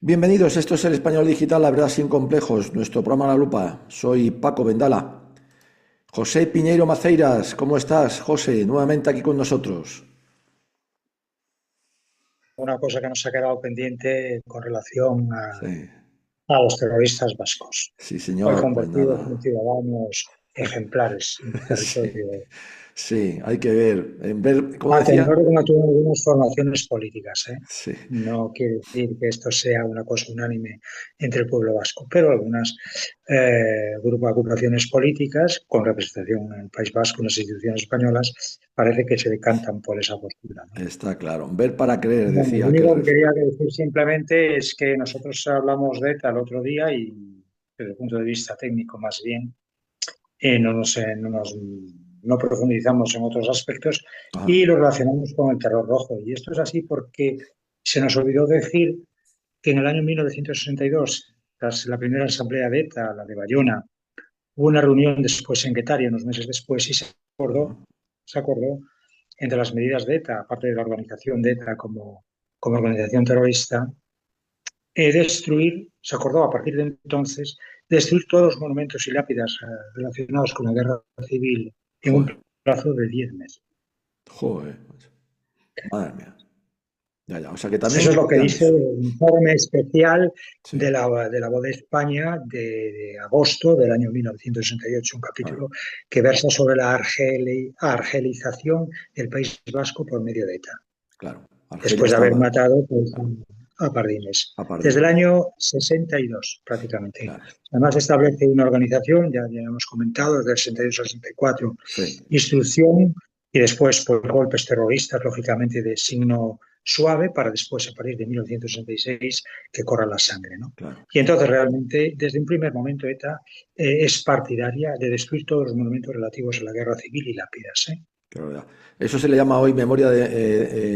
Bienvenidos, esto es El Español Digital, la verdad sin complejos, nuestro programa La Lupa. Soy Paco Vendala. José Piñeiro Maceiras, ¿cómo estás, José? Nuevamente aquí con nosotros. Una cosa que nos ha quedado pendiente con relación Sí, a los terroristas vascos, sí, hoy señor, pues convertidos en nada. ciudadanos ejemplares en el Sí, territorio. sí, hay que ver, ¿cómo A decía? tenor de que no tienen algunas formaciones políticas, ¿eh? Sí, No quiere decir que esto sea una cosa unánime entre el pueblo vasco, pero algunas grupos de agrupaciones políticas con representación en el País Vasco, en las instituciones españolas, parece que se decantan por esa postura, ¿no? está claro. Ver para creer, Bueno, lo decía aquel único que ref. quería decir simplemente es que nosotros hablamos de ETA el otro día y desde el punto de vista técnico más bien, no profundizamos en otros aspectos Ah, y lo relacionamos con el terror rojo. Y esto es así porque se nos olvidó decir que en el año 1962, tras la primera asamblea de ETA, la de Bayona, hubo una reunión después en Guetaria, unos meses después, y se acordó entre las medidas de ETA, aparte de la organización de ETA como organización terrorista, se acordó a partir de entonces, destruir todos los monumentos y lápidas relacionados con la guerra civil en joder, un plazo de 10 meses. joder, macho. Madre mía. Ya, ya, o sea que también Eso es lo que cumplían dice eso. el informe especial Sí, de la Voz de España de agosto del año 1968, un claro, capítulo que versa sobre la argelización del País Vasco por medio de ETA, claro. Argelia después de haber estaba, matado pues, claro, a Pardines. a Desde el Pardines, año 62, prácticamente. claro. Además, establece una organización, ya hemos comentado, desde el 62 al 64, Sí, instrucción y después por golpes terroristas, lógicamente de signo suave, para después, a partir de 1966, que corra la sangre, ¿no? claro. Y entonces, realmente, desde un primer momento, ETA es partidaria de destruir todos los monumentos relativos a la guerra civil y lápidas, ¿eh? Claro, ya. Eso se le llama hoy memoria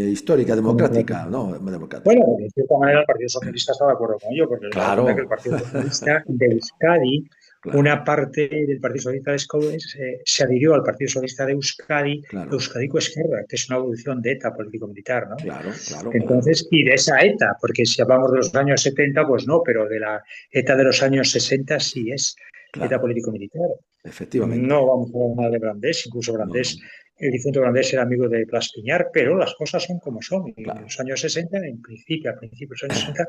histórica, democrática, Democrática. ¿no? Democrática. Bueno, de cierta manera el Partido Socialista está de acuerdo con ello, porque da cuenta que el Claro, Partido Socialista de Euskadi, claro, una parte del Partido Socialista de Euskadi se adhirió al Partido Socialista de Euskadi, claro, Euskadiko Esquerra, que es una evolución de ETA político-militar, ¿no? claro, claro, claro. Entonces, y de esa ETA, porque si hablamos de los años 70, pues no, pero de la ETA de los años 60 sí es ETA Claro, político-militar. efectivamente. No vamos a hablar nada de Brandés, incluso No, no, Brandés, el difunto Brandés era amigo de Blas Piñar, pero las cosas son como son. Y en claro, los años 60, en principio, a principios de los años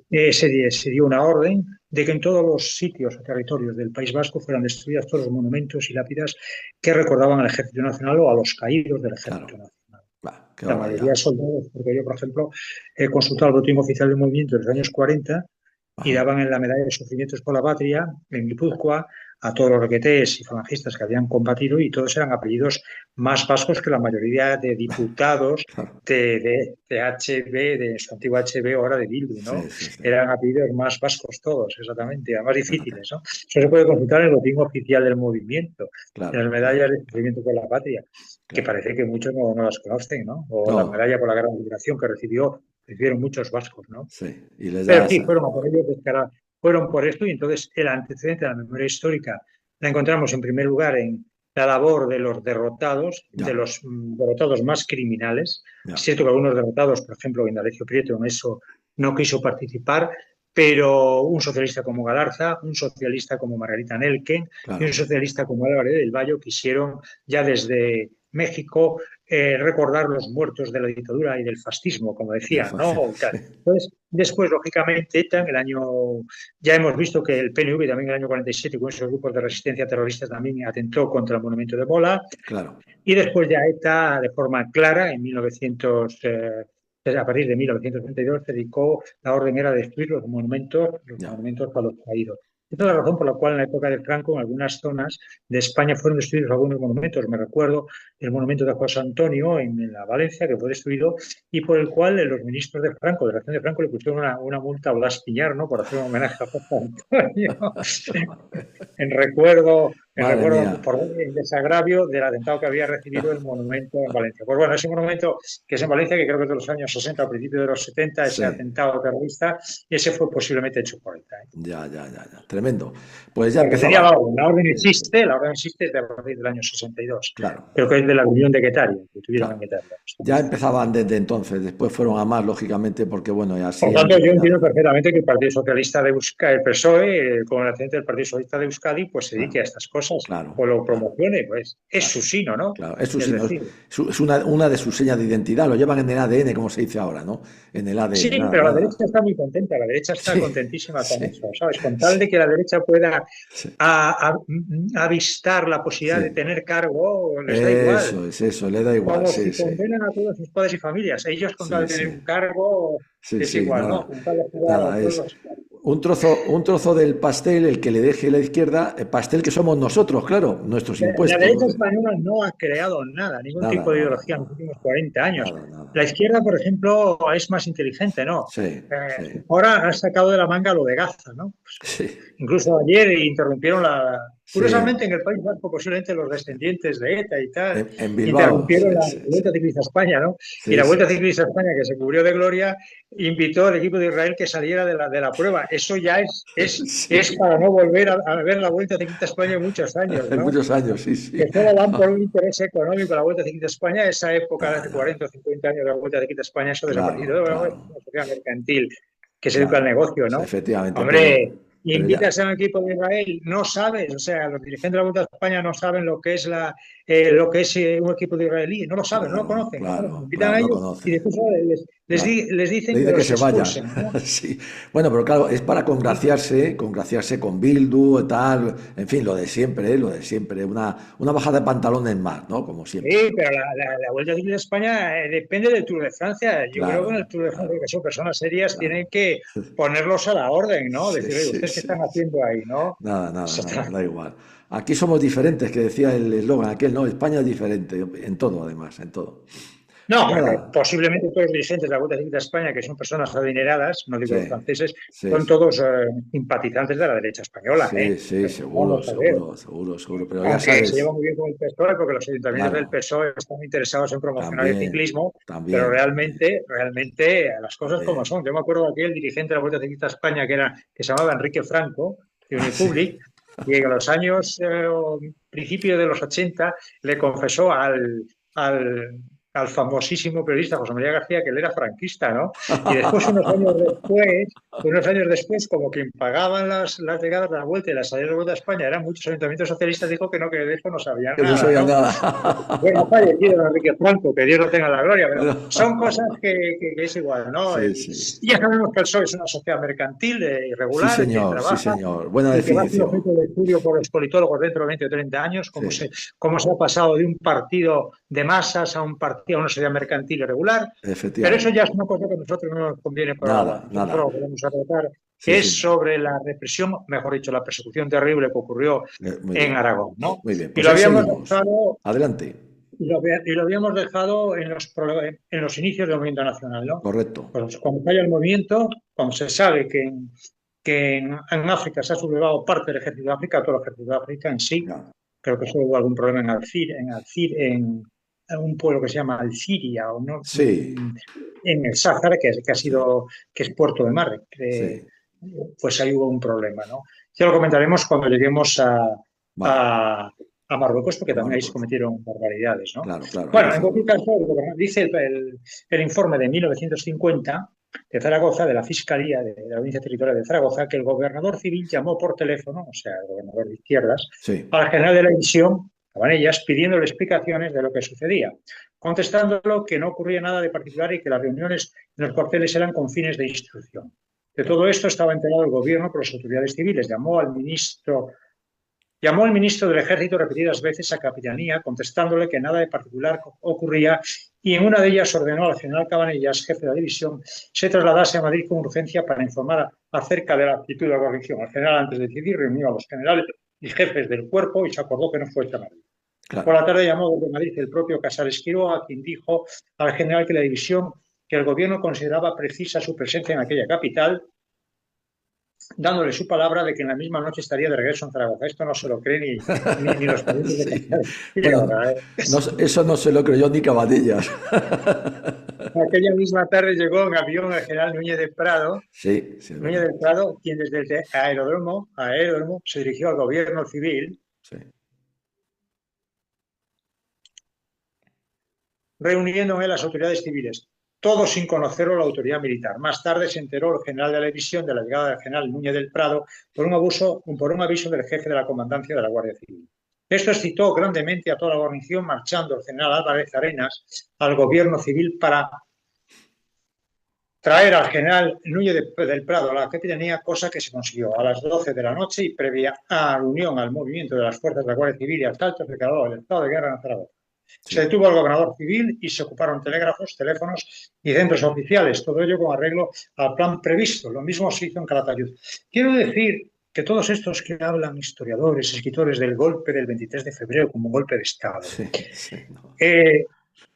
60, se dio una orden de que en todos los sitios o territorios del País Vasco fueran destruidas todos los monumentos y lápidas que recordaban al Ejército Nacional o a los caídos del Ejército claro. Nacional. Va, qué La mayoría de barbaridad. soldados, porque yo, por ejemplo, he consultado el boletín oficial del movimiento de los años 40 y Ajá, daban en la medalla de sufrimientos por la patria, en Guipúzcoa, a todos los requetés y falangistas que habían combatido y todos eran apellidos más vascos que la mayoría de diputados claro. de HB, de su antiguo HB, ahora de Bildu, ¿no? Sí, sí, sí. Eran apellidos más vascos todos, exactamente, además Fíjate. difíciles, ¿no? Eso se puede consultar en el boletín oficial del movimiento, en las Claro, medallas claro, de claro, sufrimiento por la patria, que claro. parece que muchos no las conocen, ¿no? O la No, medalla por la Guerra de Liberación que recibieron muchos vascos, ¿no? sí. Y les Pero da sí, esa. fueron a por ellos, fueron por esto y entonces el antecedente de la memoria histórica la encontramos en primer lugar en la labor de los derrotados, de Ya, los derrotados más criminales. Es ya. cierto que algunos derrotados, por ejemplo, Indalecio Prieto en eso no quiso participar, pero un socialista como Galarza, un socialista como Margarita Nelken y un Claro. socialista como Álvarez del Valle quisieron ya desde México recordar los muertos de la dictadura y del fascismo, como Del decían, fácil. ¿no? Y tal. Sí. Entonces, después, lógicamente, ETA, en el año, ya hemos visto que el PNV también en el año 47, con esos grupos de resistencia terroristas, también atentó contra el monumento de Mola, Claro. y después ya ETA, de forma clara, en 1900, a partir de 1932, se dedicó, la orden era destruir los Ya. monumentos para los caídos. Esta es la razón por la cual en la época de Franco en algunas zonas de España fueron destruidos algunos monumentos. Me recuerdo el monumento de José Antonio en la Valencia, que fue destruido y por el cual los ministros de Franco, de la acción de Franco, le pusieron una multa a Blas Piñar, ¿no? Por hacer un homenaje a José Antonio. En recuerdo en Madre recuerdo mía. por el desagravio del atentado que había recibido el monumento en Valencia. Pues bueno, ese monumento que es en Valencia, que creo que es de los años 60 o principios de los 70, ese Sí. atentado terrorista, ese fue posiblemente hecho por ETA, ¿eh? Ya, ya, ya, ya. Tremendo. Pues ya Porque tenía empezaba. la orden Sí, existe, la orden existe desde a partir del año 62. claro, Creo que es de la Unión de Guetaria, que tuvieron en claro. Guetaria. Ya empezaban desde entonces, después fueron a más, lógicamente, porque bueno, y Por así han tanto, yo entiendo terminado. perfectamente que el Partido Socialista de Euskadi, el PSOE, con el accidente del Partido Socialista de Euskadi, pues se dedique Claro, a estas cosas claro, o lo claro, promocione, pues es su claro, sino, ¿no? claro. Es su Es signo, decir, es una de sus señas de identidad, lo llevan en el ADN, como se dice ahora, ¿no? En el sí, ADN, nada, pero la derecha nada. está muy contenta, la derecha está Sí, contentísima con sí, eso, ¿sabes? Con tal sí, de que la derecha pueda sí, avistar la posibilidad de sí. tener cargo, les da igual. Es eso, le da igual, Como sí, si sí, condenan a todos sus padres y familias. Ellos, con tal sí, de tener sí, un cargo, sí, es sí, igual, ¿no? nada, Con tal de jugar al nada, pueblo. es un trozo del pastel, el que le deje la izquierda, el pastel que somos nosotros, claro, nuestros La impuestos, derecha española no ha creado nada, ningún nada, tipo de nada, ideología en los nada, últimos 40 años. nada, nada. La izquierda, por ejemplo, es más inteligente, ¿no? Sí, sí, Ahora ha sacado de la manga lo de Gaza, ¿no? sí, Incluso ayer interrumpieron sí, curiosamente en el País Vasco, posiblemente los descendientes de ETA y tal, en Bilbao, interrumpieron sí, la sí, sí, Vuelta Ciclista a España, ¿no? Y sí, la sí, Vuelta sí. Ciclista a España, que se cubrió de gloria, invitó al equipo de Israel que saliera de la prueba. Eso ya es Sí, para no volver a ver la Vuelta Ciclista a España en muchos años, en ¿no? muchos años, sí, Que sí. solo van por un interés económico la Vuelta Ciclista a España, esa época de Ya, hace ya, 40 o 50 años de la Vuelta Ciclista a España, eso claro, desapareció. Bueno, es claro, una sociedad mercantil que se dedica al claro. negocio, Sí, ¿no? efectivamente, Hombre, pero ya, invitas a un equipo de Israel, no sabes, o sea, los dirigentes de la Vuelta a España no saben lo que es lo que es un equipo de israelí, no lo saben, no lo claro, conocen, no conocen. claro, Invitan claro, a no ellos y conocen. después Claro. les Le dicen que dice que los se vayan. expulsen, ¿no? Sí. Bueno, pero claro, es para congraciarse con Bildu y tal. En fin, lo de siempre, lo de siempre. Una bajada de pantalones más, ¿no? Como siempre. Sí, pero la Vuelta Ciclista a España depende del Tour de Francia. Yo creo que en el Claro, Tour de Francia, claro, que son personas serias, tienen claro. que ponerlos a la orden, ¿no? Sí, Decir, oye, sí, ¿ustedes qué sí, están sí. haciendo ahí, no? Nada, nada, Se nada, está- da igual. Aquí somos diferentes, que decía el eslogan aquel, ¿no? España es diferente, en todo, además, en todo. No, porque Nada, posiblemente todos los dirigentes de la Vuelta Ciclista a España, que son personas adineradas, no digo sí, los franceses, sí, son sí. todos simpatizantes de la derecha española, ¿eh? Sí, sí, Pero seguro, vamos a ver. seguro, seguro, seguro. Pero ya Aunque se sabes, lleva muy bien con el PSOE, porque los ayuntamientos del claro, PSOE están interesados en promocionar el también, ciclismo, pero también, también, realmente las cosas como también. son. Yo me acuerdo de aquel dirigente de la Vuelta Ciclista a España que se llamaba Enrique Franco, de Ah, sí. Unipublic, y en los años, principios de los 80, le confesó al, al famosísimo periodista José María García que él era franquista, ¿no? Y después, unos años después, como quien pagaban las llegadas de la vuelta y las salidas de vuelta a España eran muchos ayuntamientos socialistas, dijo que no, que de eso no sabía Que no nada, sabía ¿no? nada. Bueno, ha fallecido don Enrique Franco, que Dios lo tenga en la gloria, pero Bueno, son cosas que es igual, ¿no? sí, sí. Y ya sabemos que el PSOE es una sociedad mercantil, Sí, irregular, que señor, sí, trabaja señor. Buena y que va a ser definición. objeto de estudio por los politólogos dentro de 20 o 30 años, Sí, cómo se ha pasado de un partido de masas a un partido, a una sociedad mercantil irregular. Pero eso ya efectivamente. es una cosa que a nosotros no nos conviene por ahora. Nada, Nosotros nada. solo lo que vamos a tratar Sí, es señor. sobre la represión, mejor dicho, la persecución terrible que ocurrió Muy en bien. Aragón, ¿no? Muy bien. Y Pues lo ahí habíamos seguimos. dejado Adelante. y lo habíamos dejado en los inicios del movimiento nacional, ¿no? Correcto. Pues cuando falla el movimiento, cuando se sabe que en África se ha sublevado parte del ejército de África, todo el ejército de África en sí, Ya. creo que solo hubo algún problema en un pueblo que se llama Alciria, o no, Sí, en el Sáhara, sí, que es Puerto de Mar, sí. pues ahí hubo un problema, ¿no? Ya lo comentaremos cuando lleguemos Vale. a, a Marruecos, porque A también ahí se Marruecos. cometieron barbaridades, ¿no? Claro, claro, hay que Bueno, en cualquier hacerlo. caso, dice el informe de 1950 de Zaragoza, de la Fiscalía de la Audiencia Territorial de Zaragoza, que el gobernador civil llamó por teléfono, o sea, el gobernador de izquierdas, Sí, al general de la división, Cabanellas, pidiéndole explicaciones de lo que sucedía, contestándolo que no ocurría nada de particular y que las reuniones en los cuarteles eran con fines de instrucción. De claro. todo esto estaba enterado el gobierno por las autoridades civiles. Llamó al ministro del Ejército repetidas veces a Capitanía, contestándole que nada de particular ocurría, y en una de ellas ordenó al general Cabanellas, jefe de la división, se trasladase a Madrid con urgencia para informar acerca de la actitud de la guarnición. El general, antes de decidir, reunió a los generales y jefes del cuerpo y se acordó que no fuese a Madrid. Por Claro. la tarde llamó desde Madrid el propio Casares Quiroga, quien dijo al general que la división, que el gobierno consideraba precisa su presencia en aquella capital, dándole su palabra de que en la misma noche estaría de regreso en Zaragoza. Esto no se lo cree ni los parientes de Sí. Castellar. Y la Bueno, verdad, eso no se lo creyó ni Cabanillas. aquella misma tarde llegó en avión el general Núñez de Prado, Sí, sí, es verdad. quien desde el aeródromo se dirigió al gobierno civil, Sí, reuniendo en él las autoridades civiles, todo sin conocerlo la autoridad militar. Más tarde se enteró el general de la división de la llegada del general Núñez del Prado por un aviso del jefe de la comandancia de la Guardia Civil. Esto excitó grandemente a toda la guarnición, marchando el general Álvarez Arenas al gobierno civil para traer al general Núñez del Prado a la capitanía, cosa que se consiguió a las 12 de la noche y previa alusión al movimiento de las fuerzas de la Guardia Civil y asaltos declarado el estado de guerra en Zaragoza. Se sí. detuvo al gobernador civil y se ocuparon telégrafos, teléfonos y centros oficiales, todo ello con arreglo al plan previsto. Lo mismo se hizo en Calatayud. Quiero decir que todos estos que hablan, historiadores, escritores del golpe del 23 de febrero como un golpe de Estado, Sí, sí, no, eh,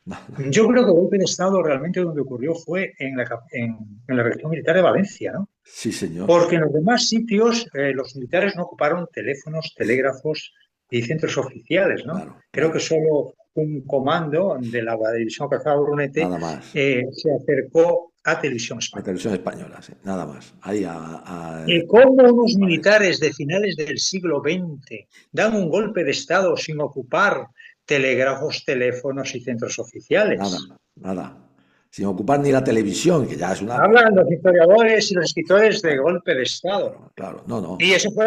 no, no. yo creo que el golpe de Estado realmente donde ocurrió fue en la región militar de Valencia, ¿no? Sí, señor. Porque en los demás sitios los militares no ocuparon teléfonos, telégrafos y centros oficiales, ¿no? Claro, Creo que claro. solo un comando de la División Calzada Brunete Nada más. se acercó a Televisión La Española. televisión española, sí. Nada más. Ahí ¿Y cómo unos Valencia. militares de finales del siglo XX dan un golpe de Estado sin ocupar telégrafos, teléfonos y centros Nada, oficiales? nada. Sin ocupar ni la televisión, que ya es una... Hablan los historiadores y los escritores de golpe de Estado. Claro, claro. No, Y no. esa fue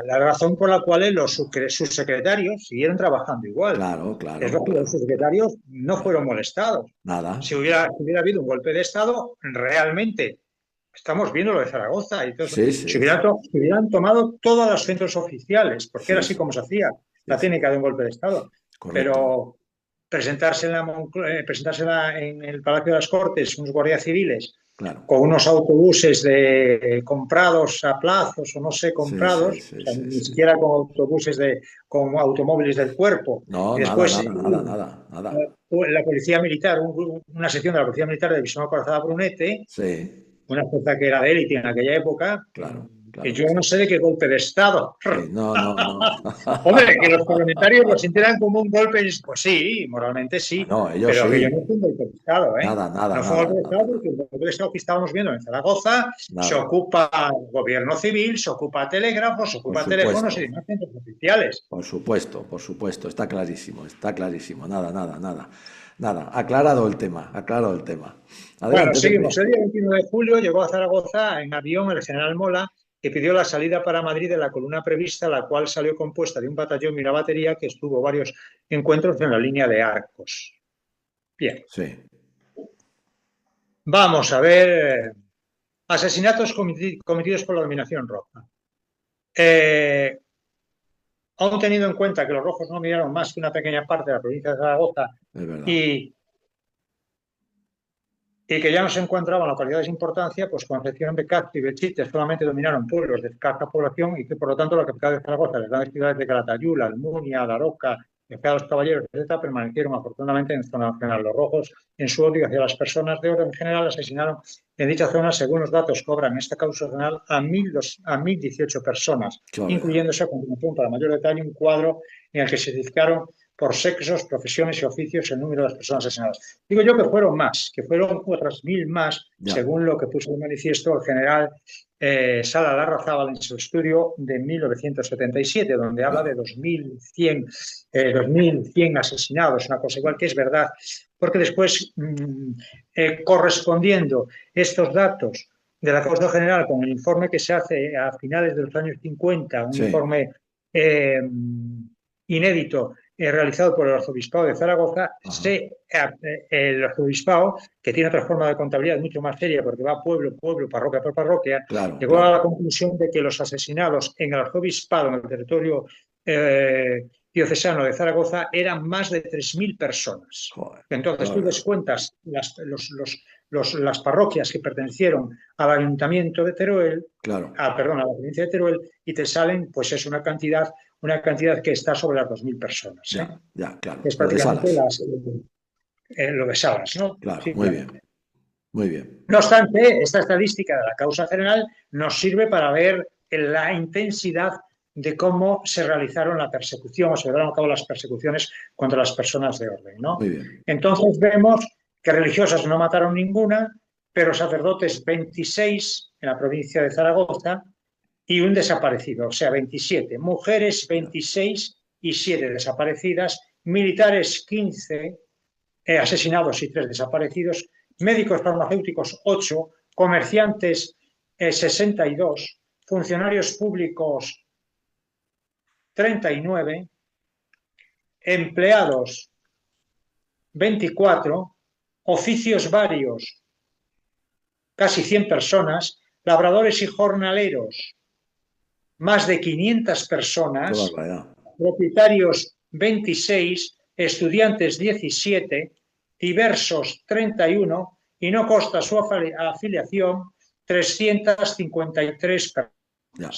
la razón por la cual los subsecretarios siguieron trabajando igual. Claro, Es claro, lógico, los claro, subsecretarios no claro. fueron molestados. Nada. Si hubiera habido un golpe de Estado, realmente estamos viendo lo de Zaragoza y todo eso. Sí, Se sí, hubieran, se hubieran tomado todos los centros oficiales, porque era sí, así sí, como se hacía sí, la sí. técnica de un golpe de Estado. Correcto. Pero presentársela en el Palacio de las Cortes, unos guardias civiles, Claro. con unos autobuses comprados a plazos o no sé, Sí, sí, comprados, o sí, sea, sí, ni sí. siquiera con con automóviles del cuerpo. No, Y nada, después nada, nada, nada, nada. la policía militar, una sección de la policía militar de División Corazada Brunete, Sí, una fuerza que era de élite en aquella época, claro, que claro yo que no sí. sé de qué golpe de Estado. Sí, no, no, no. Hombre, que los parlamentarios lo sintieran como un golpe, pues sí, moralmente sí, No, ellos pero aquello no sí. fue un golpe de Estado, ¿eh? Nada, nada, No fue un nada, golpe de nada, Estado nada. porque el golpe de Estado que estábamos viendo en Zaragoza se Nada. ocupa gobierno civil, se ocupa telégrafos, se Por ocupa teléfonos y supuesto. demás centros oficiales. Por supuesto, por supuesto, está clarísimo, nada, nada, nada, nada, aclarado el tema, aclarado el tema. Bueno, Adelante, seguimos. Pepe. El día 21 de julio llegó a Zaragoza en avión el general Mola, que pidió la salida para Madrid de la columna prevista, la cual salió compuesta de un batallón y una batería que estuvo varios encuentros en la línea de Arcos. Bien, Sí, vamos a ver. Asesinatos cometidos por la dominación roja. Eh, Aún teniendo en cuenta que los rojos no miraron más que una pequeña parte de la provincia de Zaragoza es verdad. y, y que ya no se encontraban localidades de importancia, pues Concepción de Castro y Belchite solamente dominaron pueblos de escasa población y que por lo tanto la capital de Zaragoza, las grandes ciudades de Calatayud, La Almunia, La Roca, los Caballeros, etc., permanecieron afortunadamente en zona nacional. Los rojos, en su odio hacia las personas de orden general, asesinaron en dicha zona, según los datos, cobran esta causa nacional a 1.018 personas, Qué barbaridad. incluyéndose a continuación, para mayor detalle, un cuadro en el que se identificaron por sexos, profesiones y oficios el número de las personas asesinadas. Digo yo que fueron otras 1.000 más, Ya, según lo que puso de manifiesto el general Sala Larrazábal en su estudio de 1977, donde habla de claro, 2.100 asesinados, una cosa igual que es verdad, porque después, correspondiendo estos datos de la causa general con el informe que se hace a finales de los años 50, un sí, informe inédito realizado por el Arzobispado de Zaragoza, ajá, el Arzobispado, que tiene otra forma de contabilidad mucho más seria porque va pueblo, pueblo, parroquia por parroquia, claro, llegó a claro. la conclusión de que los asesinados en el Arzobispado, en el territorio diocesano de Zaragoza, eran más de 3.000 personas. Joder, qué Entonces tú barbaridad. descuentas las parroquias que pertenecieron al Ayuntamiento de Teruel, Claro, perdón, a la provincia de Teruel, y te salen, pues es una cantidad que está sobre las 2.000 personas. ya, ya, claro. Es Lo de prácticamente Salas. lo de Salas, ¿no? Claro, Sí, muy bien. Muy bien. No obstante, esta estadística de la causa general nos sirve para ver la intensidad de cómo se realizaron la persecución o se llevaron a cabo las persecuciones contra las personas de orden, ¿no? Muy bien. Entonces vemos que religiosas no mataron ninguna, pero sacerdotes 26 en la provincia de Zaragoza y un desaparecido, o sea, 27. Mujeres 26 y 7 desaparecidas, militares 15 asesinados y 3 desaparecidos, médicos farmacéuticos 8, comerciantes 62, funcionarios públicos 39, empleados 24, oficios varios casi 100 personas, labradores y jornaleros más de 500 personas, propietarios 26, estudiantes 17, diversos 31 y no consta su afiliación 353 personas. Ya.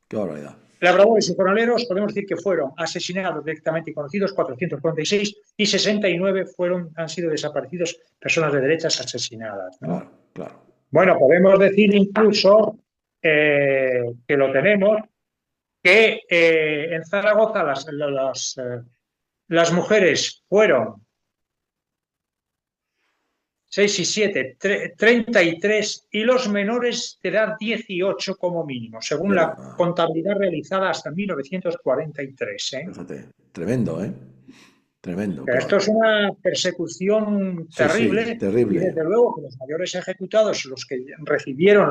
Qué barbaridad. Labradores y jornaleros podemos decir que fueron asesinados directamente y conocidos 446 y 69 han sido desaparecidos personas de derechas asesinadas, ¿no? Claro, claro. Bueno, podemos decir incluso que lo tenemos, que en Zaragoza las mujeres fueron 6 y 7, 33 y los menores de edad 18 como mínimo, según la contabilidad realizada hasta 1943. Fíjate, tremendo, ¿eh? Tremendo. Pero claro. esto es una persecución terrible, sí, terrible. Y desde luego que los mayores ejecutados, los que recibieron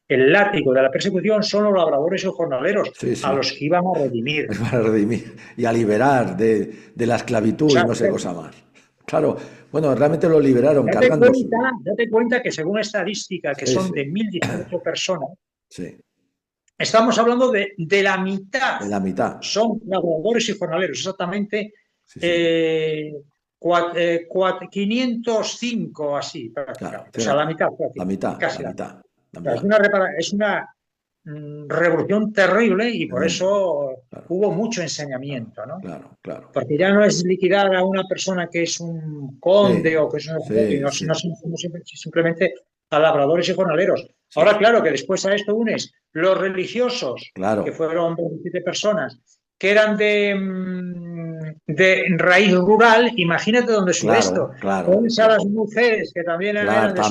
el látigo de la persecución, son los labradores y jornaleros, a los que iban a redimir. A redimir y a liberar de la esclavitud, o sea, y no sé cosa más. Claro, bueno, realmente lo liberaron cargándose. Date cuenta que según estadística, que son de 1.018 personas, estamos hablando de la mitad. De la mitad. Son labradores y jornaleros, exactamente 505 así. Claro, o sea, la mitad. Casi la mitad. Es una revolución terrible y por eso hubo mucho ensañamiento, ¿no? Claro. Porque ya no es liquidar a una persona que es un conde o que es no simplemente a labradores y jornaleros. Ahora, claro, que después a esto unes los religiosos, que fueron 27 personas, que eran de raíz rural, imagínate dónde sube esto. Pones a las mujeres que también eran de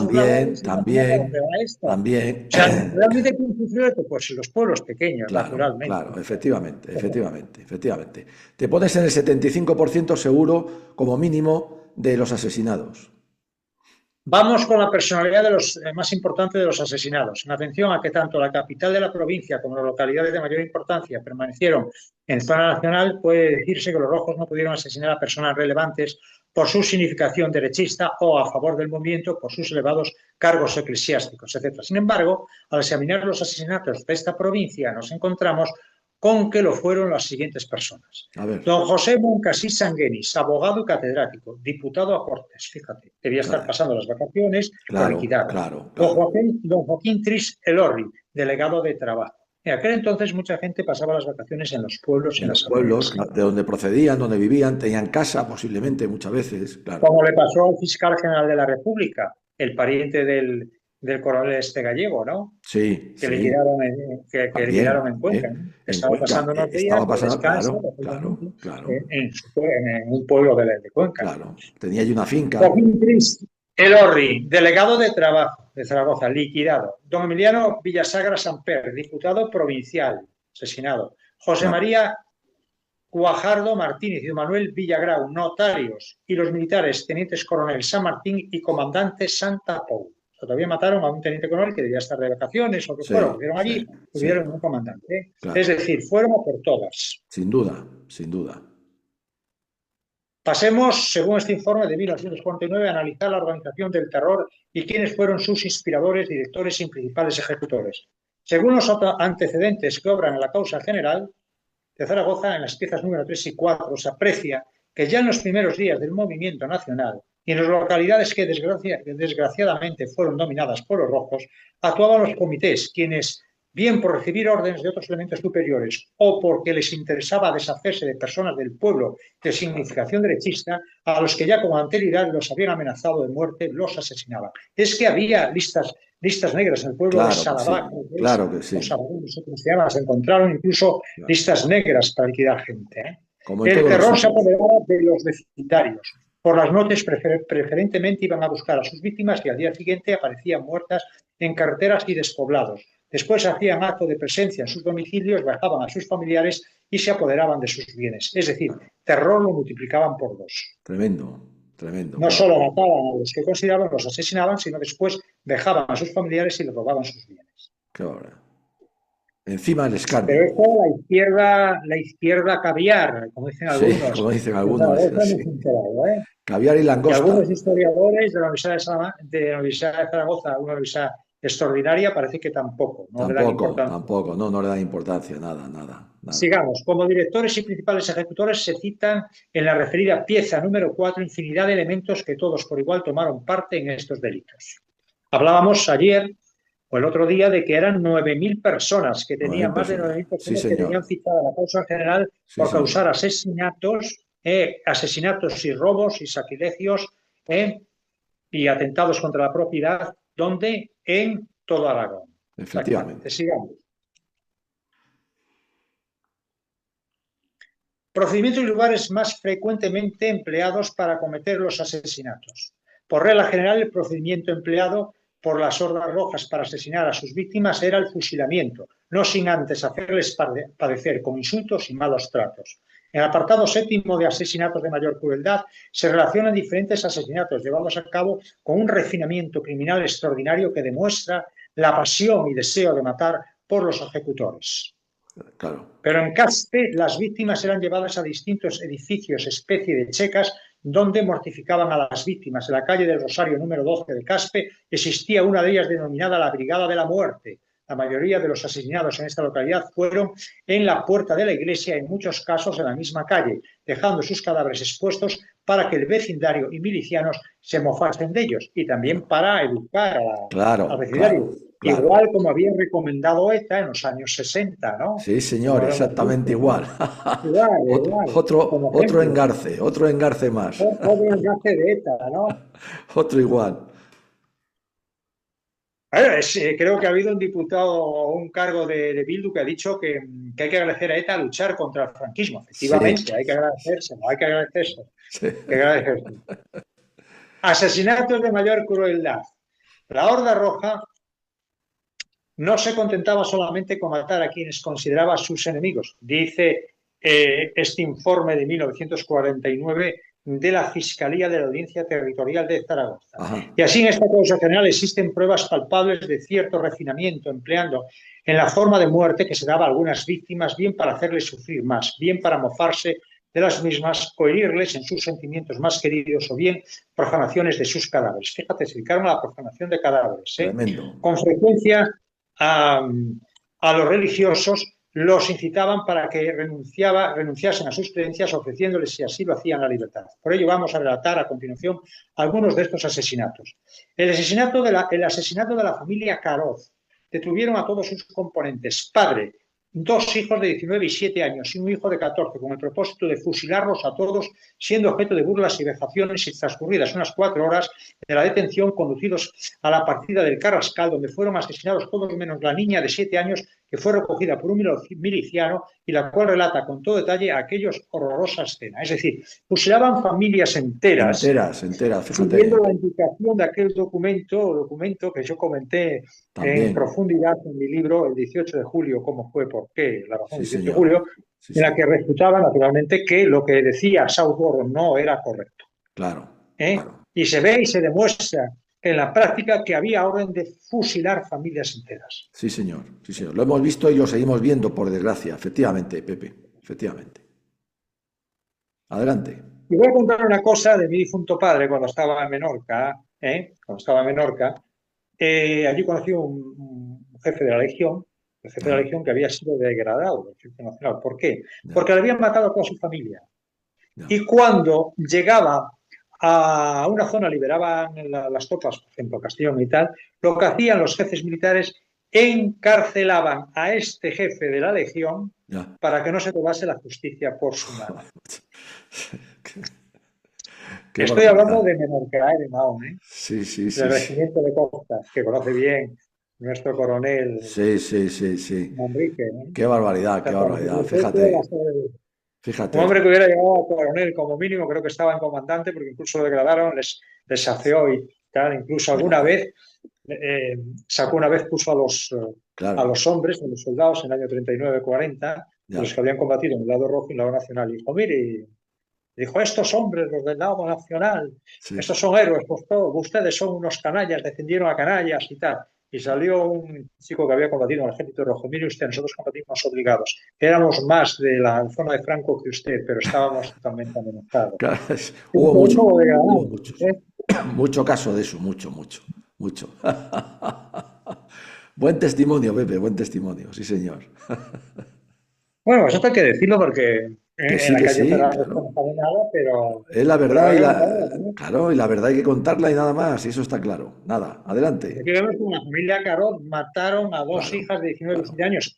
también. O sea, ¿realmente quién sufrió esto? Pues los pueblos pequeños, naturalmente. Claro, efectivamente. Te pones en el 75% seguro, como mínimo, de los asesinados. Vamos con la personalidad más importante de los asesinados. En atención a que tanto la capital de la provincia como las localidades de mayor importancia permanecieron en zona nacional, puede decirse que los rojos no pudieron asesinar a personas relevantes por su significación derechista o a favor del movimiento por sus elevados cargos eclesiásticos, etc. Sin embargo, al examinar los asesinatos de esta provincia, nos encontramos con que lo fueron las siguientes personas. Don José Moncasís Sanguenis, abogado y catedrático, diputado a Cortes, fíjate, debía estar pasando las vacaciones, lo liquidaron. Don Joaquín Tris Elorri, delegado de trabajo. En aquel entonces mucha gente pasaba las vacaciones en los pueblos. En los pueblos, de donde procedían, donde vivían, tenían casa posiblemente muchas veces. Como le pasó al fiscal general de la República, el pariente del coronel gallego, ¿no? Sí, que liquidaron en Cuenca. Estaba pasando unos días en un pueblo de Cuenca. Claro, tenía allí una finca. Joaquín Tris Elorri, delegado de trabajo de Zaragoza, liquidado. Don Emiliano Villasagra Samper, diputado provincial, asesinado. José María Guajardo Martínez y don Manuel Villagrau, notarios. Y los militares, tenientes coronel San Martín y comandante Santa Pou. Todavía mataron a un teniente coronel que debía estar de vacaciones o que fueron, pusieron allí, tuvieron un comandante. Es decir, fueron a por todas. Sin duda. Pasemos, según este informe de 1949, a analizar la organización del terror y quiénes fueron sus inspiradores, directores y principales ejecutores. Según los antecedentes que obran en la causa general de Zaragoza, en las piezas número 3 y 4, se aprecia que ya en los primeros días del movimiento nacional y en las localidades que desgraciadamente fueron dominadas por los rojos, actuaban los comités, quienes bien por recibir órdenes de otros elementos superiores o porque les interesaba deshacerse de personas del pueblo de significación derechista, a los que ya con anterioridad los habían amenazado de muerte, los asesinaban. Es que había listas negras en el pueblo de Claro que sí, Saladá, claro que o sí. Sabadell, no sé cómo se llama, se encontraron incluso Claro. listas negras para liquidar gente, ¿eh? Como en El todos los terror se sitios. apoderaba de los deficitarios. Por las noches preferentemente iban a buscar a sus víctimas y al día siguiente aparecían muertas en carreteras y despoblados. Después hacían acto de presencia en sus domicilios, bajaban a sus familiares y se apoderaban de sus bienes. Es decir, terror lo multiplicaban por dos. Tremendo, tremendo, No claro. solo mataban a los que consideraban, los asesinaban, sino después dejaban a sus familiares y les robaban sus bienes. Qué barbaridad. Encima el Pero escarnio. esto la izquierda caviar, como dicen Sí, algunos, como dicen de algunos, Zaragoza sí. hemos enterado, ¿eh? Caviar y Y algunos langosta. historiadores de la Universidad de Zaragoza, una universidad extraordinaria, parece que tampoco, no le dan Tampoco, importancia. tampoco, no, no le da importancia, nada, nada, nada. Sigamos. Como directores y principales ejecutores se citan en la referida pieza número 4 infinidad de elementos que todos por igual tomaron parte en estos delitos. Hablábamos ayer o el otro día de que eran 9.000 personas, que Nueve tenían más de personas. 9.000 Sí, personas que señor. tenían citada la causa general Sí, por causar señor. asesinatos y robos y sacrilegios eh, y atentados contra la propiedad, donde en todo Aragón. Exactamente. Efectivamente. Sigamos. Procedimientos y lugares más frecuentemente empleados para cometer los asesinatos. Por regla general, el procedimiento empleado por las hordas rojas para asesinar a sus víctimas era el fusilamiento, no sin antes hacerles padecer con insultos y malos tratos. En el apartado séptimo de asesinatos de mayor crueldad se relacionan diferentes asesinatos llevados a cabo con un refinamiento criminal extraordinario que demuestra la pasión y deseo de matar por los ejecutores. Claro. Pero en Caspe las víctimas eran llevadas a distintos edificios, especie de checas, donde mortificaban a las víctimas. En la calle del Rosario número 12 de Caspe existía una de ellas denominada la Brigada de la Muerte. La mayoría de los asesinados en esta localidad fueron en la puerta de la iglesia, en muchos casos en la misma calle, dejando sus cadáveres expuestos para que el vecindario y milicianos se mofasen de ellos y también para educar al Claro, claro, vecindario. claro. Igual como había recomendado ETA en los años 60, ¿no? Sí, Como señor, lo hemos visto, exactamente ¿no? igual. Igual, Otro, igual, otro, como ejemplo. otro engarce más. Todo el enlace de ETA, ¿no? Otro igual. Creo que ha habido un diputado o un cargo de Bildu que ha dicho que hay que agradecer a ETA luchar contra el franquismo. Sí, Efectivamente, hay que agradecérselo, hay que agradecérselo, sí. hay que agradecérselo. Asesinatos de mayor crueldad. La Horda Roja no se contentaba solamente con matar a quienes consideraba sus enemigos, dice este informe de 1949 de la Fiscalía de la Audiencia Territorial de Zaragoza. Ajá. Y así en esta causa general existen pruebas palpables de cierto refinamiento empleando en la forma de muerte que se daba a algunas víctimas, bien para hacerles sufrir más, bien para mofarse de las mismas o herirles en sus sentimientos más queridos o bien profanaciones de sus cadáveres. Fíjate, se dedicaron a la profanación de cadáveres. Tremendo. Con frecuencia a, a los religiosos los incitaban para que renunciasen a sus creencias ofreciéndoles, si así lo hacían, la libertad. Por ello vamos a relatar a continuación algunos de estos asesinatos. El asesinato de la familia Caroz. Detuvieron a todos sus componentes. Padre, dos hijos de 19 y 7 años y un hijo de 14, con el propósito de fusilarlos a todos, siendo objeto de burlas y vejaciones, y transcurridas unas 4 horas de la detención, conducidos a la partida del Carrascal, donde fueron asesinados todos menos la niña de 7 años, que fue recogida por un miliciano y la cual relata con todo detalle aquellos horrorosa escena. Es decir, fusilaban familias enteras, Enteras, enteras, siguiendo fíjate. la indicación de aquel documento que yo comenté en También. profundidad en mi libro, el 18 de julio, cómo fue, por qué, la razón Sí, del 18 de señor. julio, Sí, en la que señor. refutaba naturalmente que lo que decía Southworth no era correcto. Claro, ¿Eh? claro. Y se ve y se demuestra en la práctica que había orden de fusilar familias enteras. Sí, señor. Sí, señor. Lo hemos visto y lo seguimos viendo, por desgracia. Efectivamente, Pepe. Efectivamente. Adelante. Y voy a contar una cosa de mi difunto padre cuando estaba en Menorca. Cuando estaba en Menorca, allí conocí un jefe de la Legión, el jefe de la Ajá. Legión que había sido degradado del Ejército Nacional. ¿Por qué? Ya, Porque le habían matado a toda su familia. ya. Y cuando llegaba a una zona, liberaban las tropas, por ejemplo, Castellón y tal, lo que hacían los jefes militares encarcelaban a este jefe de la legión Ya. para que no se tomase la justicia por su mano. Qué, qué Estoy hablando barbaridad. de Menorcaer de Mahón, ¿eh? Sí, sí, Del sí, sí. regimiento de costas, que conoce bien nuestro coronel Sí, sí, sí, sí. Manrique, ¿eh? Qué barbaridad, qué barbaridad. Fíjate, Un fíjate. hombre que hubiera llegado a coronel como mínimo, creo que estaba en comandante, porque incluso lo degradaron, les afeó y tal. Incluso alguna Fíjate. vez sacó una vez, puso a Claro, los hombres, a los soldados en el año 39-40, de los ya. que habían combatido en el lado rojo y en el lado nacional. Y dijo, mire, dijo, estos hombres, los del lado nacional, Sí. estos son héroes, pues todos, ustedes son unos canallas, defendieron a canallas y tal. Y salió un chico que había combatido en el ejército rojo. Mire usted, nosotros combatimos obligados. Éramos más de la zona de Franco que usted, pero estábamos totalmente amenazados. Claro, Pero fue un poco de ganar, hubo muchos, ¿eh? mucho caso de eso, mucho, mucho, mucho. Buen testimonio, Pepe, buen testimonio, sí, señor. Bueno, pues esto hay que decirlo porque en la Que calle sí, Ferraz esto claro. no sabe nada, Es la pero verdad hay y que contarlo, ¿no? claro, y la verdad hay que contarla y nada más, y eso está claro. Nada, Aquí adelante. vemos que en la familia Carot mataron a dos Claro, hijas de 19 y claro. 17 años.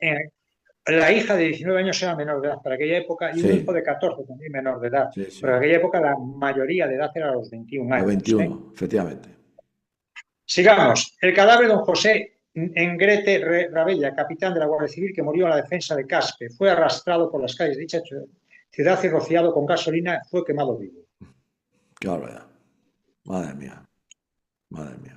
La hija de 19 años era menor de edad para aquella época y un hijo Sí, de 14 también menor de edad. sí, Pero en sí. aquella época la mayoría de edad era a los 21 Los años, ¿eh? 21, efectivamente. Sigamos. El cadáver de don José Engrete Rabella, capitán de la Guardia Civil que murió en la defensa de Caspe, fue arrastrado por las calles de dicha ciudad y rociado con gasolina, fue quemado vivo. Qué barbaridad. Madre mía, madre mía.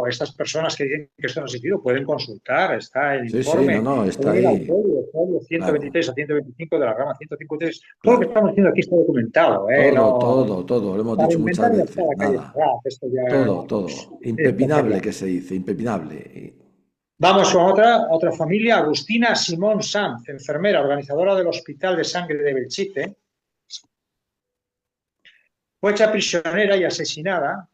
Estas personas que dicen que esto no ha existido pueden consultar, está el Sí, sí, no, informe, no, está en el ahí. folio Claro, 123 a 125 de la rama 153. Todo lo que claro. estamos diciendo aquí está documentado, ¿eh? Todo, No, todo, todo, lo hemos para dicho inventar muchas y estar veces. a la calle Nada. Ferraz, esto ya Todo, todo. es Impepinable cogerla. que se dice, impepinable. Vamos con otra familia, Agustina Simón Sanz, enfermera, organizadora del Hospital de Sangre de Belchite, fue hecha prisionera y asesinada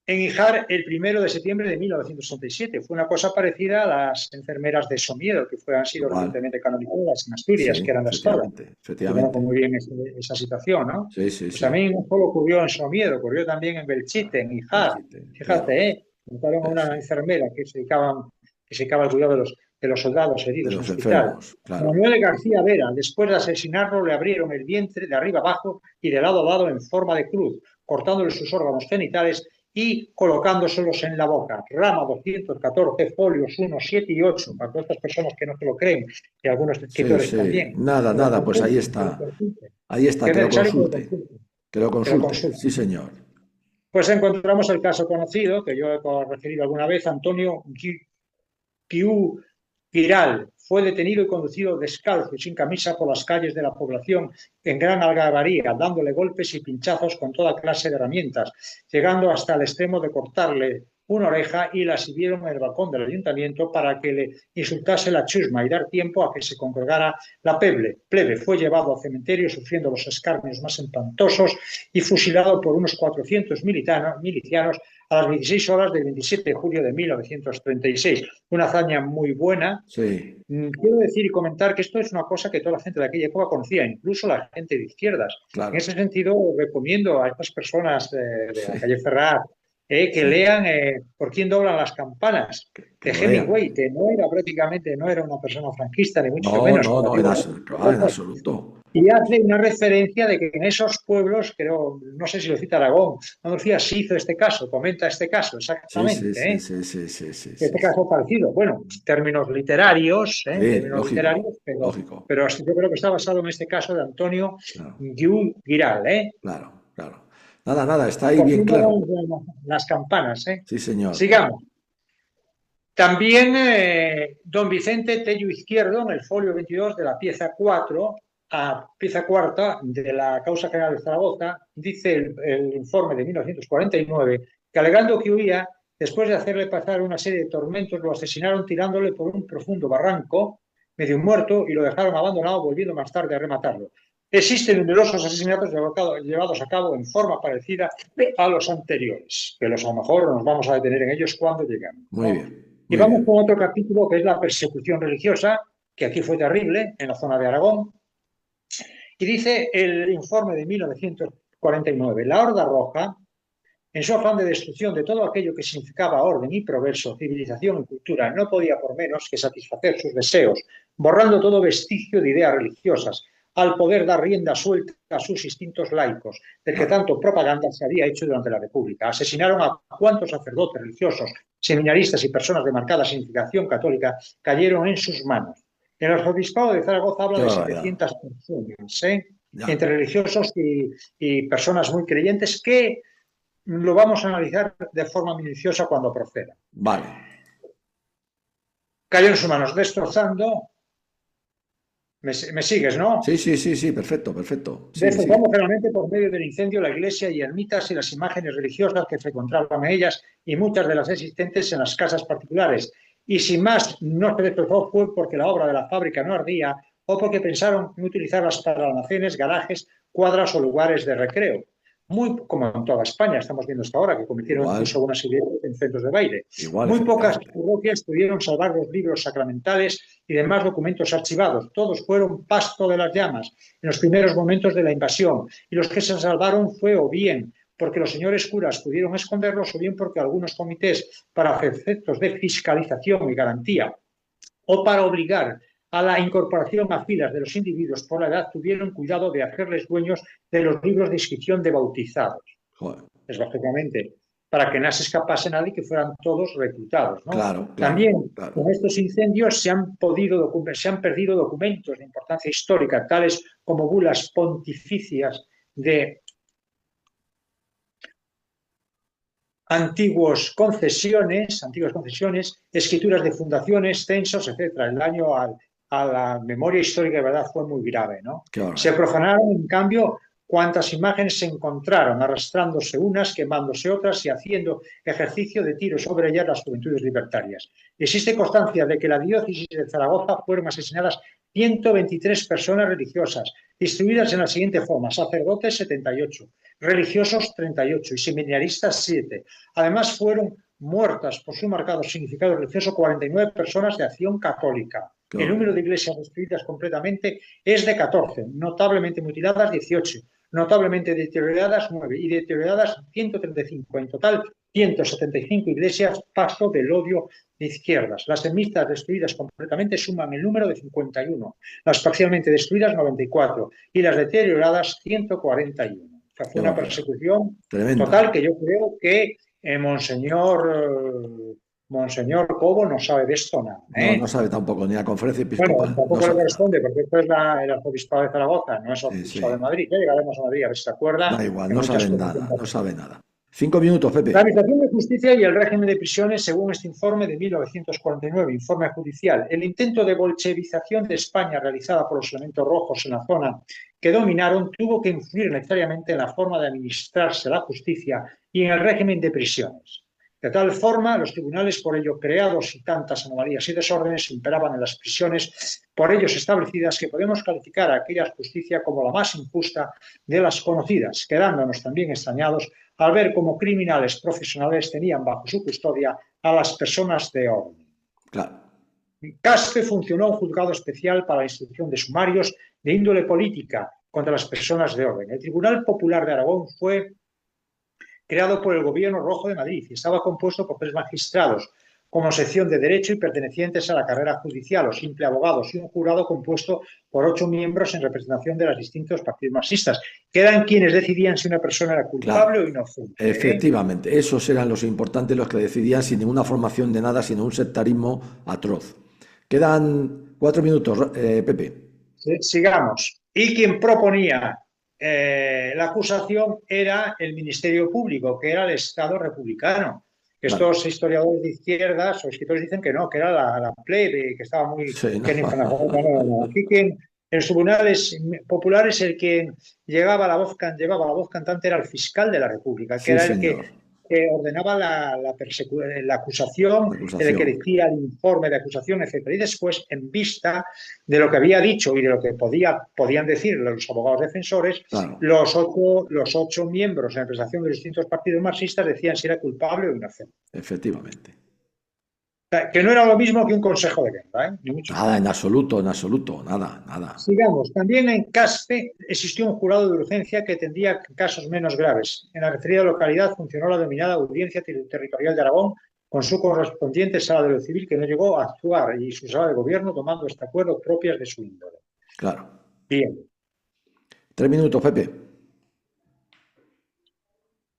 en Híjar el 1 de septiembre de 1967. Fue una cosa parecida a las enfermeras de Somiedo, que han sido Igual. recientemente canonizadas en Asturias, que Sí, eran de Astorga. efectivamente, Yo conozco efectivamente. muy bien esa situación, ¿no? Sí, sí, Pues a sí. mí no solo ocurrió en Somiedo, ocurrió también en Belchite, en Híjar. Belchite, claro. Fíjate, ¿eh? Mataron a una Sí. enfermera que se dedicaba al cuidado de los soldados De heridos en los el hospital. enfermos, claro. Manuel García Vera, después de asesinarlo, le abrieron el vientre de arriba abajo y de lado a lado en forma de cruz, cortándole sus órganos genitales y colocándoselos en la boca. Rama 214, folios 1, 7 y 8, para todas estas personas que no se lo creen, y algunos Sí, escritores sí. también. Nada, Que lo nada, pues ahí consulten, que lo está. consulten, Ahí que está, es que lo necesario que lo consulte. consulten, Que lo que lo consulte. Sí, consulten. señor. Pues encontramos el caso conocido, que yo he referido alguna vez, Antonio Piu Giral fue detenido y conducido descalzo y sin camisa por las calles de la población en gran algarabía, dándole golpes y pinchazos con toda clase de herramientas, llegando hasta el extremo de cortarle una oreja y la exhibieron en el balcón del ayuntamiento para que le insultase la chusma y dar tiempo a que se congregara la plebe. Fue llevado al cementerio sufriendo los escarnios más espantosos y fusilado por unos 400 milicianos a las 16 horas del 27 de julio de 1936. Una hazaña muy buena. Sí, Quiero decir y comentar que esto es una cosa que toda la gente de aquella época conocía, incluso la gente de izquierdas. En claro. ese sentido, recomiendo a estas personas de Sí, la calle Ferraz que sí. lean Por quién doblan las campanas Que de lo Hemingway, lean. que no era prácticamente, no era una persona franquista, ni mucho No, menos, no, no, combatió en absoluto. y hace una referencia de que en esos pueblos, creo, no sé si lo cita Aragón, Andalucía sí hizo este caso, comenta este caso Sí, sí, exactamente, sí, ¿eh? sí, sí, sí, sí, sí, Este sí. caso parecido, bueno, Sí, términos lógico, literarios, lógico. pero yo creo que está basado en este caso de Antonio Claro, Giral, ¿eh? claro, claro. Nada, nada, está ahí bien Cogiendo claro. las campanas, ¿eh? Sí, señor. Sigamos. También don Vicente Tello Izquierdo, en el folio 22 de la pieza 4 a pieza cuarta de la causa general de Zaragoza, dice el informe de 1949 que alegando que huía, después de hacerle pasar una serie de tormentos, lo asesinaron tirándole por un profundo barranco, medio muerto, y lo dejaron abandonado, volviendo más tarde a rematarlo. Existen numerosos asesinatos llevados a cabo en forma parecida a los anteriores, que a lo mejor nos vamos a detener en ellos cuando llegamos, Muy ¿no? bien, Y muy vamos bien. con otro capítulo que es la persecución religiosa, que aquí fue terrible, en la zona de Aragón. Y dice el informe de 1949, la Horda Roja en su afán de destrucción de todo aquello que significaba orden y progreso, civilización y cultura, no podía por menos que satisfacer sus deseos, borrando todo vestigio de ideas religiosas, al poder dar rienda suelta a sus instintos laicos, del que tanto propaganda se había hecho durante la República. Asesinaron a cuantos sacerdotes religiosos, seminaristas y personas de marcada significación católica cayeron en sus manos. El arzobispado de Zaragoza habla Qué de barbaridad. 700 personas, Ya. entre religiosos y personas muy creyentes, que lo vamos a analizar de forma minuciosa cuando proceda. Vale. Cayó en sus manos, destrozando. ¿Me sigues, no? Sí, sí, sí, sí, perfecto, perfecto. Sigue, Destrozando sigue. generalmente por medio del incendio la iglesia y ermitas y las imágenes religiosas que se encontraban en ellas y muchas de las existentes en las casas particulares. Y sin más, no se destrozó fue porque la obra de la fábrica no ardía o porque pensaron en utilizarlas para almacenes, garajes, cuadras o lugares de recreo. Muy como en toda España, estamos viendo hasta ahora, que convirtieron Igual, incluso algunas iglesias en centros de baile. igual, Muy pocas efectivamente. parroquias pudieron salvar los libros sacramentales y demás documentos archivados. Todos fueron pasto de las llamas en los primeros momentos de la invasión. Y los que se salvaron fue o bien porque los señores curas pudieron esconderlos o bien porque algunos comités, para efectos de fiscalización y garantía, o para obligar a la incorporación a filas de los individuos por la edad, tuvieron cuidado de hacerles dueños de los libros de inscripción de bautizados. Joder. Es básicamente para que no se escapase nadie y que fueran todos reclutados, ¿no? Claro, claro, También claro. con estos incendios se han perdido documentos de importancia histórica, tales como bulas pontificias de antiguas concesiones, escrituras de fundaciones, censos, etcétera. El daño a la memoria histórica de verdad fue muy grave, ¿no? Qué Se barbaridad. profanaron, en cambio, cuantas imágenes se encontraron, arrastrándose unas, quemándose otras y haciendo ejercicio de tiro sobre ellas las juventudes libertarias. Existe constancia de que la diócesis de Zaragoza fueron asesinadas 123 personas religiosas, distribuidas en la siguiente forma: sacerdotes 78, religiosos 38 y seminaristas 7. Además, fueron muertas por su marcado significado religioso 49 personas de acción católica. Qué El número barbaridad. de iglesias destruidas completamente es de 14, notablemente mutiladas 18, notablemente deterioradas 9 y deterioradas 135. En total, 175 iglesias, paso del odio de izquierdas. Las ermitas destruidas completamente suman el número de 51, las parcialmente destruidas 94 y las deterioradas 141. O sea, Qué fue una barbaridad. persecución Tremenda. total que yo creo que Monseñor Cobo no sabe de esto nada, No, no ¿eh? sabe tampoco, ni la conferencia Bueno, episcopal, no tampoco le sabe nada. corresponde, porque esto es el arzobispado de Zaragoza, no es el Sí, arzobispado de sí. Madrid. Ya llegaremos a Madrid, a ver si se Da acuerda igual, que no muchas saben cosas. nada, no sabe nada. 5 minutos, La Pepe. Administración de Justicia y el régimen de prisiones, según este informe de 1949, informe judicial, el intento de bolchevización de España realizada por los elementos rojos en la zona que dominaron tuvo que influir necesariamente en la forma de administrarse la justicia y en el régimen de prisiones. De tal forma, los tribunales por ello creados y tantas anomalías y desórdenes imperaban en las prisiones por ellos establecidas, que podemos calificar a aquella justicia como la más injusta de las conocidas, quedándonos también extrañados al ver cómo criminales profesionales tenían bajo su custodia a las personas de orden. Claro. Caspe funcionó un juzgado especial para la instrucción de sumarios de índole política contra las personas de orden. El Tribunal Popular de Aragón fue creado por el Gobierno Rojo de Madrid y estaba compuesto por 3 magistrados, como sección de Derecho y pertenecientes a la carrera judicial o simple abogados, y un jurado compuesto por 8 miembros en representación de los distintos partidos marxistas, que eran quienes decidían si una persona era culpable Claro, o inocente, ¿eh? efectivamente, esos eran los importantes, los que decidían sin ninguna formación de nada, sino un sectarismo atroz. Quedan 4 minutos, Pepe. Sigamos. Y quien proponía la acusación era el Ministerio Público, que era el Estado republicano. Claro. Estos historiadores de izquierdas o escritores dicen que no, que era la plebe, que estaba muy... Sí, no. que ni no. Aquí quien, en los tribunales populares, el que llevaba la voz cantante era el fiscal de la República, que Sí, era el señor. que ordenaba la acusación, La el que acusación. decía el informe de acusación, etcétera. Y después, en vista de lo que había dicho y de lo que podían decir los abogados defensores, Claro, los ocho miembros en representación de los distintos partidos marxistas decían si era culpable o inocente. efectivamente. Que no era lo mismo que un consejo de guerra, ¿eh? Ni mucho Nada, menos. en absoluto, nada, nada. Sigamos. También en Caspe existió un jurado de urgencia que atendía casos menos graves. En la referida localidad funcionó la denominada Audiencia Territorial de Aragón, con su correspondiente sala de lo civil, que no llegó a actuar, y su sala de gobierno tomando este acuerdo propias de su índole. Claro. Bien. 3 minutos, Pepe.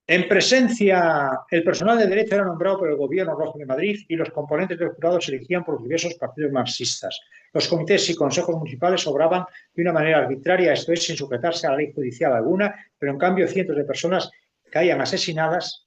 En presencia, el personal de derecho era nombrado por el Gobierno Rojo de Madrid y los componentes del jurado se elegían por los diversos partidos marxistas. Los comités y consejos municipales obraban de una manera arbitraria, esto es, sin sujetarse a la ley judicial alguna, pero en cambio cientos de personas caían asesinadas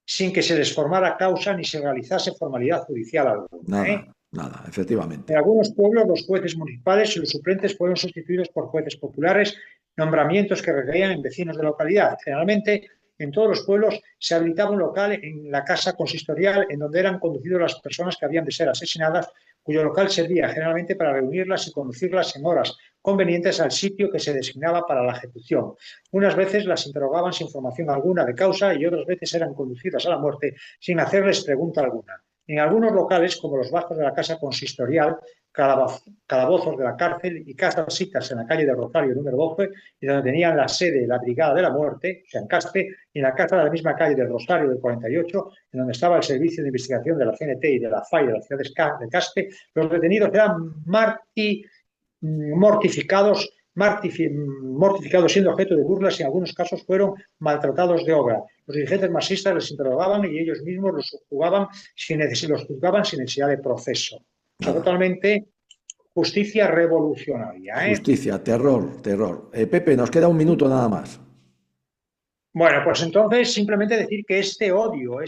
sin que se les formara causa ni se realizase formalidad judicial alguna, ¿eh? Nada, nada, efectivamente. En algunos pueblos, los jueces municipales y los suplentes fueron sustituidos por jueces populares, nombramientos que recaían en vecinos de la localidad. Generalmente, en todos los pueblos se habilitaba un local en la casa consistorial en donde eran conducidas las personas que habían de ser asesinadas, cuyo local servía generalmente para reunirlas y conducirlas en horas convenientes al sitio que se designaba para la ejecución. Unas veces las interrogaban sin información alguna de causa y otras veces eran conducidas a la muerte sin hacerles pregunta alguna. En algunos locales, como los bajos de la casa consistorial, calabozos de la cárcel y casasitas en la calle de Rosario número 12, y donde tenían la sede la Brigada de la Muerte, o sea, en Caspe, y en la casa de la misma calle del Rosario del 48, en donde estaba el Servicio de Investigación de la CNT y de la FAI de la ciudad de Caspe, los detenidos eran mortificados siendo objeto de burlas y en algunos casos fueron maltratados de obra. Los dirigentes marxistas les interrogaban y ellos mismos los juzgaban sin necesidad de proceso. O sea, Nada. totalmente justicia revolucionaria, ¿eh? Justicia, terror, terror. Pepe, nos queda 1 minuto nada más. Bueno, pues entonces simplemente decir que este odio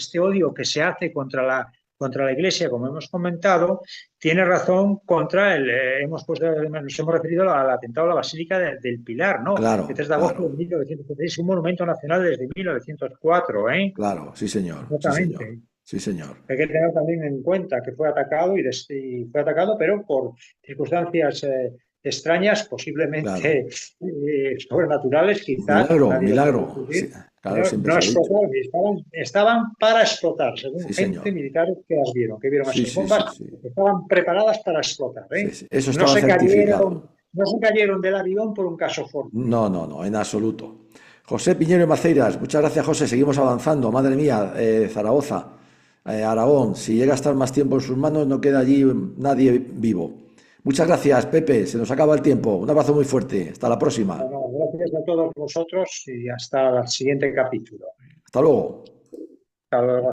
que se hace contra la Iglesia, como hemos comentado, tiene razón contra nos hemos referido al atentado a la Basílica del Pilar, ¿no? Claro, El 3 de agosto claro, de 1976, un monumento nacional desde 1904, ¿eh? claro, sí señor, sí señor, Exactamente. sí señor. Hay que tener también en cuenta que fue atacado fue atacado, pero por circunstancias extrañas, Claro. posiblemente sobrenaturales, quizás, Milagro, nadie lo puede milagro. Sí, decidir. claro, siempre No se ha dicho. explotaron, estaban para explotar, según Sí, gente señor. militares que las vieron, que vieron Sí, esas sí, sí, bombas, sí. estaban preparadas para explotar, Sí, ¿eh? sí. Eso No estaba se cayeron, certificado. no se cayeron del avión por un caso fortuito. No, no, no, en absoluto. José Piñero y Maceiras, muchas gracias, José. Seguimos avanzando. Madre mía, Zaragoza, Aragón, si llega a estar más tiempo en sus manos, no queda allí nadie vivo. Muchas gracias, Pepe. Se nos acaba el tiempo. Un abrazo muy fuerte. Hasta la próxima. Bueno, gracias a todos vosotros y hasta el siguiente capítulo. Hasta luego. Hasta luego.